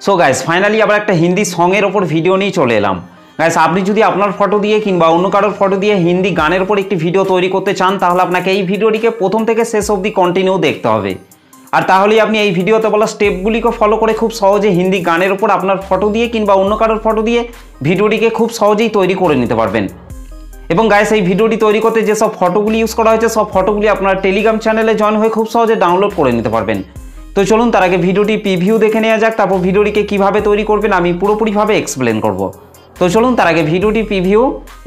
So guys finally আবার একটা হিন্দি সঙের ওপর ভিডিও নিয়ে চলে এলাম। গাইস আপনি যদি আপনার ফটো দিয়ে কিংবা অন্য কারোর ফটো দিয়ে হিন্দি গানের উপর একটি ভিডিও তৈরি করতে চান তাহলে আপনাকে এই ভিডিওটিকে প্রথম থেকে শেষ অবধি কন্টিনিউ দেখতে হবে। আর তাহলেই আপনি এই ভিডিওতে বলা স্টেপগুলিকে ফলো করে খুব সহজে হিন্দি গানের উপর আপনার ফটো দিয়ে কিংবা অন্য কারোর ফটো দিয়ে ভিডিওটিকে খুব সহজেই তৈরি করে নিতে পারবেন। এবং গাইস এই ভিডিওটি তৈরি করতে যেসব ফটোগুলি ইউজ করা হয়েছে সব ফটোগুলি আপনার টেলিগ্রাম চ্যানেলে জয়েন হয়ে খুব সহজে ডাউনলোড করে নিতে পারবেন। তো চলুন তার আগে ভিডিওটি প্রিভিউ দেখে নেওয়া যাক, তারপর ভিডিওটিকে কিভাবে তৈরি করবেন আমি পুরোপুরিভাবে এক্সপ্লেন করব। তো চলুন তার আগে ভিডিওটি প্রিভিউ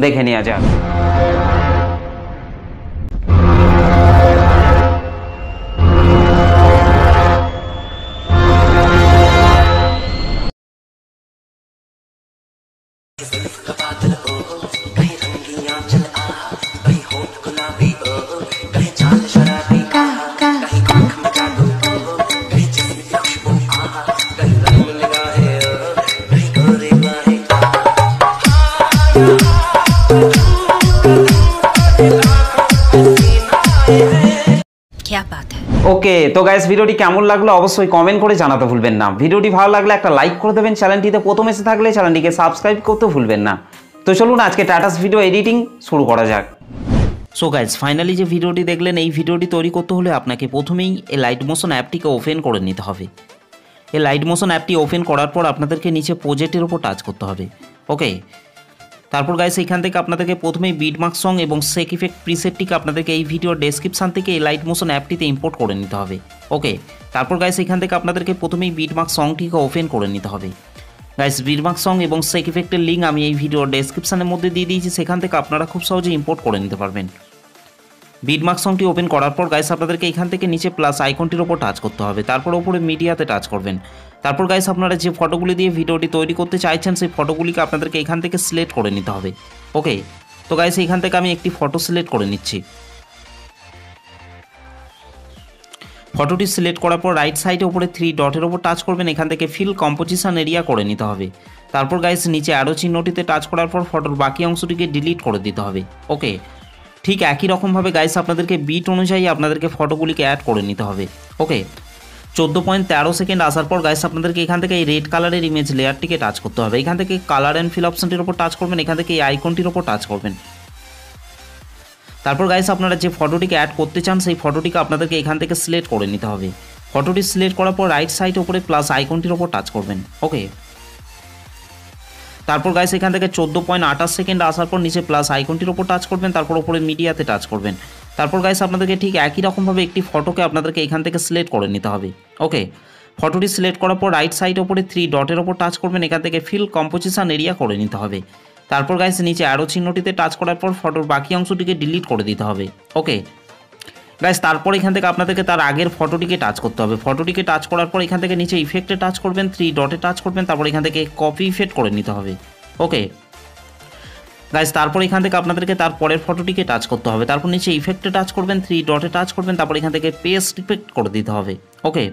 দেখে নেওয়া যাক। ওকে, তো গাইস ভিডিওটি কেমন লাগলো অবশ্যই কমেন্ট করে জানাতে ভুলবেন না। ভিডিওটি ভালো লাগলে একটা লাইক করে দেবেন, চ্যানেলটিতে প্রথম এসে থাকলে চ্যানেলটিকে সাবস্ক্রাইব করতে ভুলবেন না। তো চলুন আজকে টাটাস ভিডিও এডিটিং শুরু করা যাক। সো গাইস ফাইনালি যে ভিডিওটি দেখলেন এই ভিডিওটি তৈরি করতে হলে আপনাকে প্রথমেই এই লাইট মোশন অ্যাপটিকে ওপেন করে নিতে হবে। এই লাইট মোশন অ্যাপটি ওপেন করার পর আপনাদেরকে নিচে প্রজেক্টের উপর টাচ করতে হবে। ওকে, তারপর গাইস এখান থেকে আপনাদেরকে প্রথমেই বিটমার্ক সং এবং সেক ইফেক্ট প্রিসেটটিকে আপনাদেরকে এই ভিডিওর ডেসক্রিপশান থেকে এই লাইট মোশন অ্যাপটিতে ইম্পোর্ট করে নিতে হবে। ওকে, তারপর গাইস এখান থেকে আপনাদেরকে প্রথমেই বিটমার্ক সংটিকে ওপেন করে নিতে হবে। গাইস বিটমার্ক সং এবং সেক ইফেক্টের লিঙ্ক আমি এই ভিডিওর ডেসক্রিপশানের মধ্যে দিয়ে দিয়েছি, সেখান থেকে আপনারা খুব সহজে ইম্পোর্ট করে নিতে পারবেন। বিটমার্ক সংটি ওপেন করার পর গাইস আপনাদেরকে এখান থেকে নিচে প্লাস আইকনটির ওপর টাচ করতে হবে, তারপর ওপরে মিডিয়াতে টাচ করবেন। তারপর গাইস আপনারা যে ফটোগুলি দিয়ে ভিডিওটি তৈরি করতে চাইছেন সেই ফটোগুলিকে আপনাদেরকে এখান থেকে সিলেক্ট করে নিতে হবে। ওকে, তো গাইস এখান থেকে আমি একটি ফটো সিলেক্ট করে নিচ্ছি। ফটোটি সিলেক্ট করার পর রাইট সাইডে উপরে 3 ডটের ওপর টাচ করবেন, এখান থেকে ফিল কম্পোজিশন এরিয়া করে নিতে হবে। তারপর গাইস নিচে অ্যারো চিহ্নটিতে টাচ করার পর ফটোর বাকি অংশটিকে ডিলিট করে দিতে হবে। ওকে, ঠিক একই রকমভাবে গাইস আপনাদেরকে বিট অনুযায়ী আপনাদেরকে ফটোগুলিকে অ্যাড করে নিতে হবে। ওকে, 14.13 সেকেন্ড আসার পর গাইস আপনাদেরকে এখান থেকে এই রেড কালারের ইমেজ লেয়ারটিকে টাচ করতে হবে। এখান থেকে কালার অ্যান্ড ফিল অপশনটির ওপর টাচ করবেন, এখান থেকে এই আইকনটির ওপর টাচ করবেন। তারপর গাইস আপনারা যে ফটোটিকে অ্যাড করতে চান সেই ফটোটিকে আপনাদেরকে এখান থেকে সিলেক্ট করে নিতে হবে। ফটোটি সিলেক্ট করার পর রাইট সাইডে উপরে প্লাস আইকনটির ওপর টাচ করবেন। ওকে, তারপর গাইস এখান থেকে 14.28 সেকেন্ড আসার পর নিচে প্লাস আইকনটির ওপর টাচ করবেন, তারপর ওপরে মিডিয়াতে টাচ করবেন। তারপর গাইস আপনাদেরকে ঠিক একই রকমভাবে একটি ফটোকে আপনাদেরকে এখান থেকে সিলেক্ট করে নিতে হবে। ওকে, ফটোটি সিলেক্ট করার পর রাইট সাইড ওপরে 3 ডটের ওপর টাচ করবেন, এখান থেকে ফিল কম্পোজিশন এরিয়া করে নিতে হবে। তারপর গাইস নিচে অ্যারো চিহ্নটিতে টাচ করার পর ফটোর বাকি অংশটিকে ডিলিট করে দিতে হবে। ওকে গাইস, তারপর এখান থেকে আপনাদেরকে তার আগের ফটোটিকে টাচ করতে হবে। ফটোটিকে টাচ করার পর এখান থেকে নিচে ইফেক্টে টাচ করবেন, 3 ডটে টাচ করবেন, তারপর এখান থেকে কপি ইফেক্ট করে নিতে হবে। ওকে গাইস, তারপর এখান থেকে আপনাদেরকে তার পরের ফটোটিকে টাচ করতে হবে, তারপর নিচে ইফেক্টে টাচ করবেন, 3 ডটে টাচ করবেন, তারপর এখান থেকে পেস্ট ইফেক্ট করে দিতে হবে। ওকে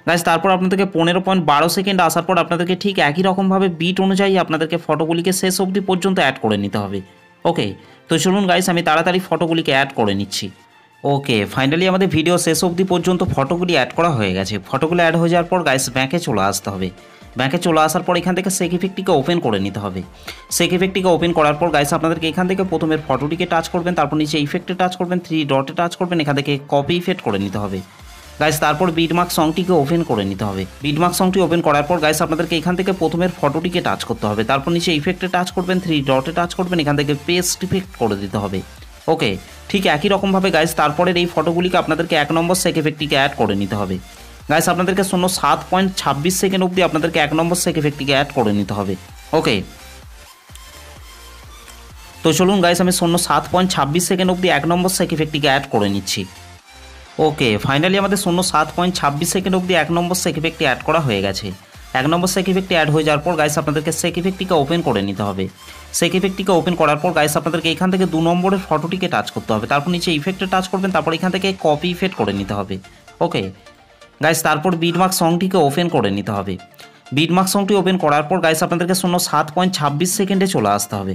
গাইস, তারপর আপনাদেরকে 15.12 সেকেন্ড আসার পর আপনাদেরকে ঠিক একই রকমভাবে বিট অনুযায়ী আপনাদেরকে ফটোগুলিকে শেষ অবধি পর্যন্ত অ্যাড করে নিতে হবে। ওকে, তো চলুন গাইস আমি তাড়াতাড়ি ফটোগুলিকে অ্যাড করে নিচ্ছি। ওকে, ফাইনালি আমাদের ভিডিও শেষ অবধি পর্যন্ত ফটোগুলি অ্যাড করা হয়ে গেছে। ফটোগুলো অ্যাড হয়ে যাওয়ার পর গাইস ব্যাকে চলে আসতে হবে। ব্যাকে চলে আসার পর এখান থেকে সেক ইফেক্টটিকে ওপেন করে নিতে হবে। সেক ইফেক্টটিকে ওপেন করার পর গাইস আপনাদেরকে এখান থেকে প্রথমের ফটোটিকে টাচ করবেন, তারপর নিচে ইফেক্টে টাচ করবেন, 3 ডটে টাচ করবেন, এখান থেকে কপি ইফেক্ট করে নিতে হবে। গাইস তারপর বিটমার্ক সংটিকে ওপেন করে নিতে হবে। বিটমার্ক সংটি ওপেন করার পর গাইস আপনাদেরকে এখান থেকে প্রথমের ফটোটিকে টাচ করতে হবে, তারপর নিচে ইফেক্টে টাচ করবেন, 3 ডটে টাচ করবেন, এখান থেকে পেস্ট ইফেক্ট করে দিতে হবে। ওকে, ঠিক একই রকমভাবে গাইস তারপরের এই ফটোগুলিকে আপনাদেরকে 1 নম্বর সেক ইফেক্টটিকে অ্যাড করে নিতে হবে। গাইস আপনাদেরকে 07.26 সেকেন্ড অবধি আপনাদেরকে 1 নম্বর সেক ইফেক্টটিকে অ্যাড করে নিতে হবে। ওকে, তো চলুন গাইস আমি 07.26 সেকেন্ড অবধি 1 নম্বর সেক ইফেক্টটিকে অ্যাড করে নিচ্ছি। ওকে, ফাইনালি আমাদের 07.26 সেকেন্ড অবধি 1 নম্বর সেক ইফেক্টটি অ্যাড করা হয়ে গেছে। 1 নম্বর সেক ইফেক্টটি অ্যাড হয়ে যাওয়ার পর গাইস আপনাদেরকে সেক ইফেক্টটিকে ওপেন করে নিতে হবে। সেক ইফেক্টটিকে ওপেন করার পর গাইস আপনাদেরকে এখান থেকে 2 নম্বরের ফটোটিকে টাচ করতে হবে, তারপর নিচে ইফেক্টে টাচ করবেন, তারপর এখান থেকে কপি ইফেক্ট করে নিতে হবে। ওকে গাইস, তারপর বিটমার্ক সংটিকে ওপেন করে নিতে হবে। বিটমার্ক সংটি ওপেন করার পর গাইস আপনাদেরকে 07.26 সেকেন্ডে চলে আসতে হবে।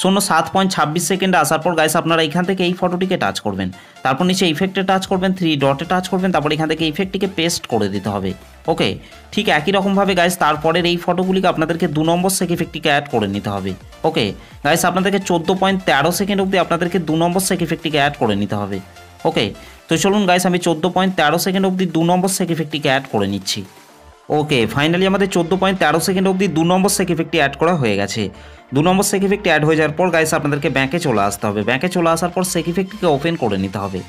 07.26 সেকেন্ডে আসার পর গাইস আপনারা এখান থেকে এই ফটোটিকে টাচ করবেন, তারপর নিচে ইফেক্টে টাচ করবেন, 3 ডটে টাচ করবেন, তারপর এখান থেকে ইফেক্টটিকে পেস্ট করে দিতে হবে। ওকে, ঠিক একই রকমভাবে গাইস তারপরের এই ফটোগুলিকে আপনাদেরকে 2 নম্বর সেক ইফেক্টটিকে অ্যাড করে নিতে হবে। ওকে গাইস, আপনাদেরকে 14.13 সেকেন্ড অবধি আপনাদেরকে 2 নম্বর সেক ইফেক্টটিকে অ্যাড করে নিতে হবে। ওকে, তো চলুন গাইস আমি 14.13 সেকেন্ড অবধি 2 নম্বর সেক ইফেক্টটিকে অ্যাড করে নিচ্ছি। ওকে, ফাইনালি আমাদের 14.13 সেকেন্ড অবধি 2 নম্বর সেক ইফেক্টটি অ্যাড করা হয়ে গেছে। 2 নম্বর সেক ইফেক্টটি অ্যাড হয়ে যাওয়ার পর গাইস আপনাদেরকে ব্যাকে চলে আসতে হবে। ব্যাকে চলে আসার পর সেক ইফেক্টটিকে ওপেন করে নিতে হবে।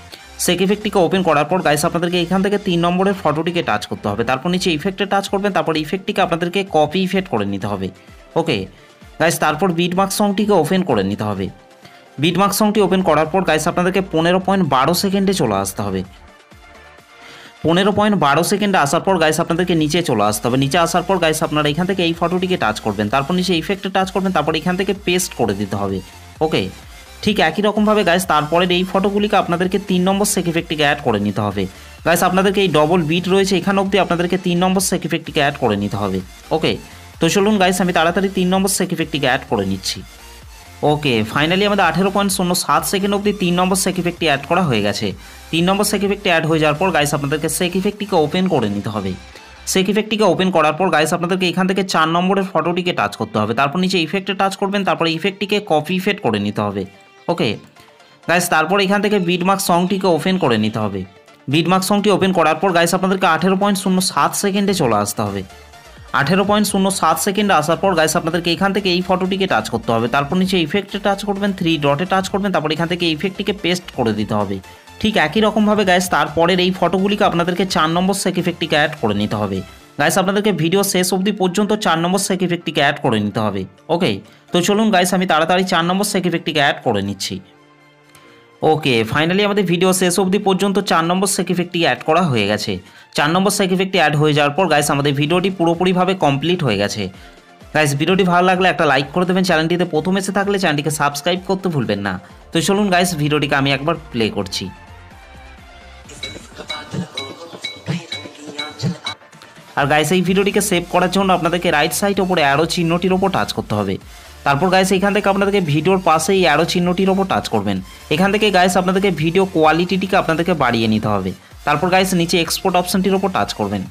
সেক ইফেক্টটিকে ওপেন করার পর গাইস আপনাদেরকে এখান থেকে 3 নম্বরের ফটোটিকে টাচ করতে হবে, তারপর নিচে ইফেক্টে টাচ করবেন, তারপর ইফেক্টটিকে আপনাদেরকে কপি ইফেক্ট করে নিতে হবে। ওকে গাইস, তারপর বিটমার্ক সংটিকে ওপেন করে নিতে হবে। বিটমার্ক সংটি ওপেন করার পর গাইস আপনাদেরকে 15.12 সেকেন্ডে চলে আসতে হবে। 15.12 সেকেন্ডে আসার পর গাইস আপনাদেরকে নিচে চলে আসতে হবে। নিচে আসার পর গাইস আপনারা এখান থেকে এই ফটোটিকে টাচ করবেন, তারপর নিচে ইফেক্টে টাচ করবেন, তারপর এখান থেকে পেস্ট করে দিতে হবে। ওকে, ঠিক একই রকমভাবে গাইস তারপরের এই ফটোগুলিকে আপনাদেরকে 3 নম্বর সেক ইফেক্টটিকে অ্যাড করে নিতে হবে। গাইস আপনাদেরকে এই ডবল বিট রয়েছে এখান অবধি আপনাদেরকে 3 নম্বর সেক ইফেক্টটিকে অ্যাড করে নিতে হবে। ওকে, তো চলুন গাইস আমি তাড়াতাড়ি 3 নম্বর সেক ইফেক্টটিকে অ্যাড করে নিচ্ছি। ওকে, ফাইনালি আমাদের 18.07 সেকেন্ড অবধি 3 নম্বর সেক ইফেক্টটি অ্যাড করা হয়ে গেছে। 3 নম্বর সেক ইফেক্টটি অ্যাড হয়ে যাওয়ার পর গাইস আপনাদেরকে সেক ইফেক্টটিকে ওপেন করে নিতে হবে। সেক ইফেক্টটিকে ওপেন করার পর গাইস আপনাদেরকে এখান থেকে 4 নম্বরের ফটোটিকে টাচ করতে হবে, তারপর নিচে ইফেক্টে টাচ করবেন, তারপর ইফেক্টটিকে কপি ইফেক্ট করে নিতে হবে। ওকে গাইস, তারপর এখান থেকে বিটমার্ক সংটিকে ওপেন করে নিতে হবে। বিটমার্ক সংটি ওপেন করার পর গাইস আপনাদেরকে 18.07 সেকেন্ডে চলে আসতে হবে। 18.07 সেকেন্ডে আসার পর গাইস আপনাদেরকে এখান থেকে এই ফটোটিকে টাচ করতে হবে, তারপর নিচে ইফেক্টে টাচ করবেন, 3 ডটে টাচ করবেন, তারপর এখান থেকে ইফেক্টটিকে পেস্ট করে দিতে হবে। ঠিক একই রকমভাবে গাইস তারপরের এই ফটোগুলিকে আপনাদেরকে 4 নম্বর সেক ইফেক্টটিকে অ্যাড করে নিতে হবে। গাইস আপনাদেরকে ভিডিও শেষ অবধি পর্যন্ত 4 নম্বর সেক ইফেক্টটিকে অ্যাড করে নিতে হবে। ওকে, তো চলুন গাইস আমি তাড়াতাড়ি 4 নম্বর সেক ইফেক্টটিকে অ্যাড করে নিচ্ছি। ওকে, ফাইনালি আমাদের ভিডিও শেষ অবধি পর্যন্ত 4 নম্বর সেক ইফেক্টটি অ্যাড করা হয়ে গেছে। 4 নম্বর সেক ইফেক্টটি অ্যাড হয়ে যাওয়ার পর গাইস আমাদের ভিডিওটি পুরোপুরিভাবে কমপ্লিট হয়ে গেছে। গাইস ভিডিওটি ভালো লাগলে একটা লাইক করে দেবেন, চ্যানেলটিতে প্রথম এসে থাকলে চ্যানেলটিকে সাবস্ক্রাইব করতে ভুলবেন না। তো চলুন গাইস ভিডিওটিকে আমি একবার প্লে করছি। আর গাইস এই ভিডিওটিকে সেভ করার জন্য আপনাদেরকে রাইট সাইড ওপরে অ্যারো চিহ্নটির ওপর টাচ করতে হবে। তারপর গাইস এখান থেকে আপনাদেরকে ভিডিওর পাশে এই অ্যারো চিহ্নটির ওপর টাচ করবেন। এখান থেকে গাইস আপনাদেরকে ভিডিও কোয়ালিটিটিকে আপনাদেরকে বাড়িয়ে নিতে হবে। তারপর গাইস নিচে এক্সপোর্ট অপশনটির ওপর টাচ করবেন।